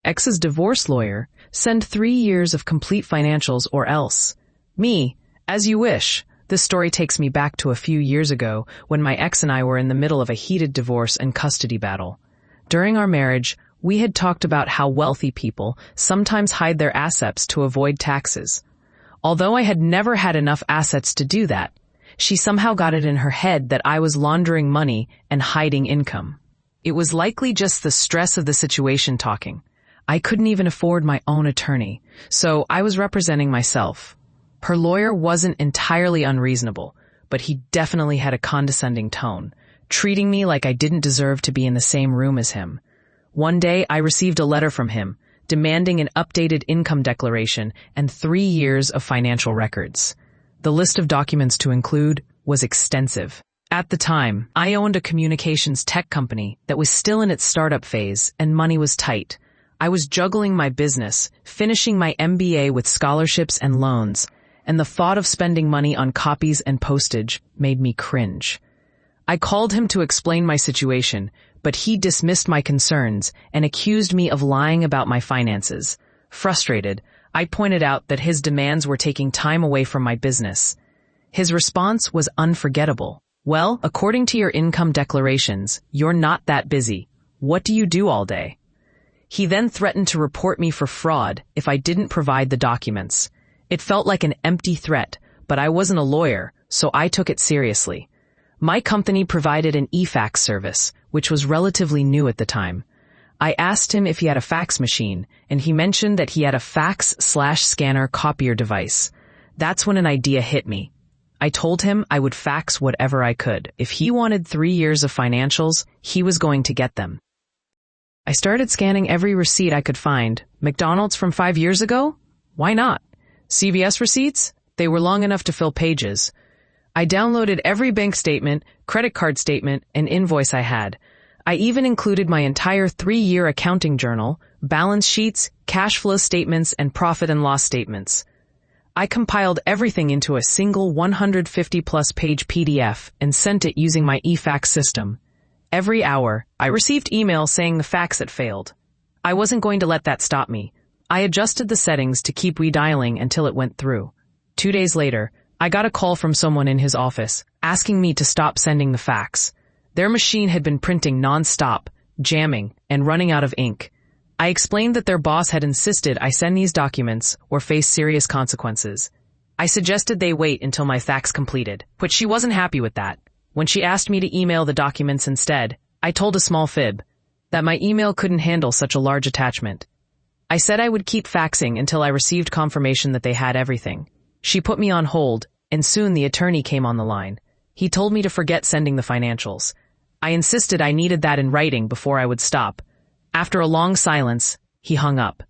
Ex's divorce lawyer, send 3 years of complete financials or else. Me, as you wish. This story takes me back to a few years ago when my ex and I were in the middle of a heated divorce and custody battle. During our marriage, we had talked about how wealthy people sometimes hide their assets to avoid taxes. Although I had never had enough assets to do that, she somehow got it in her head that I was laundering money and hiding income. It was likely just the stress of the situation talking. I couldn't even afford my own attorney, so I was representing myself. Her lawyer wasn't entirely unreasonable, but he definitely had a condescending tone, treating me like I didn't deserve to be in the same room as him. One day, I received a letter from him, demanding an updated income declaration and 3 years of financial records. The list of documents to include was extensive. At the time, I owned a communications tech company that was still in its startup phase and money was tight. I was juggling my business, finishing my MBA with scholarships and loans, and the thought of spending money on copies and postage made me cringe. I called him to explain my situation, but he dismissed my concerns and accused me of lying about my finances. Frustrated, I pointed out that his demands were taking time away from my business. His response was unforgettable. Well, according to your income declarations, you're not that busy. What do you do all day? He then threatened to report me for fraud if I didn't provide the documents. It felt like an empty threat, but I wasn't a lawyer, so I took it seriously. My company provided an e-fax service, which was relatively new at the time. I asked him if he had a fax machine, and he mentioned that he had a fax/scanner copier device. That's when an idea hit me. I told him I would fax whatever I could. If he wanted 3 years of financials, he was going to get them. I started scanning every receipt I could find. McDonald's from 5 years ago? Why not? CVS receipts? They were long enough to fill pages. I downloaded every bank statement, credit card statement, and invoice I had. I even included my entire 3-year accounting journal, balance sheets, cash flow statements, and profit and loss statements. I compiled everything into a single 150-plus page PDF and sent it using my e-fax system. Every hour, I received emails saying the fax had failed. I wasn't going to let that stop me. I adjusted the settings to keep redialing until it went through. 2 days later, I got a call from someone in his office, asking me to stop sending the fax. Their machine had been printing non-stop, jamming, and running out of ink. I explained that their boss had insisted I send these documents or face serious consequences. I suggested they wait until my fax completed, but she wasn't happy with that. When she asked me to email the documents instead, I told a small fib, that my email couldn't handle such a large attachment. I said I would keep faxing until I received confirmation that they had everything. She put me on hold, and soon the attorney came on the line. He told me to forget sending the financials. I insisted I needed that in writing before I would stop. After a long silence, he hung up.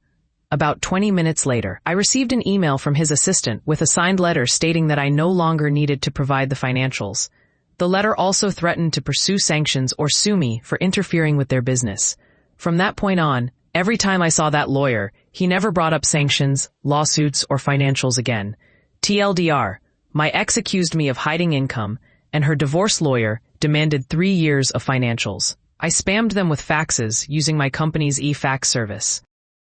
About 20 minutes later, I received an email from his assistant with a signed letter stating that I no longer needed to provide the financials. The letter also threatened to pursue sanctions or sue me for interfering with their business. From that point on, every time I saw that lawyer, he never brought up sanctions, lawsuits, or financials again. TLDR, my ex accused me of hiding income, and her divorce lawyer demanded 3 years of financials. I spammed them with faxes using my company's e-fax service.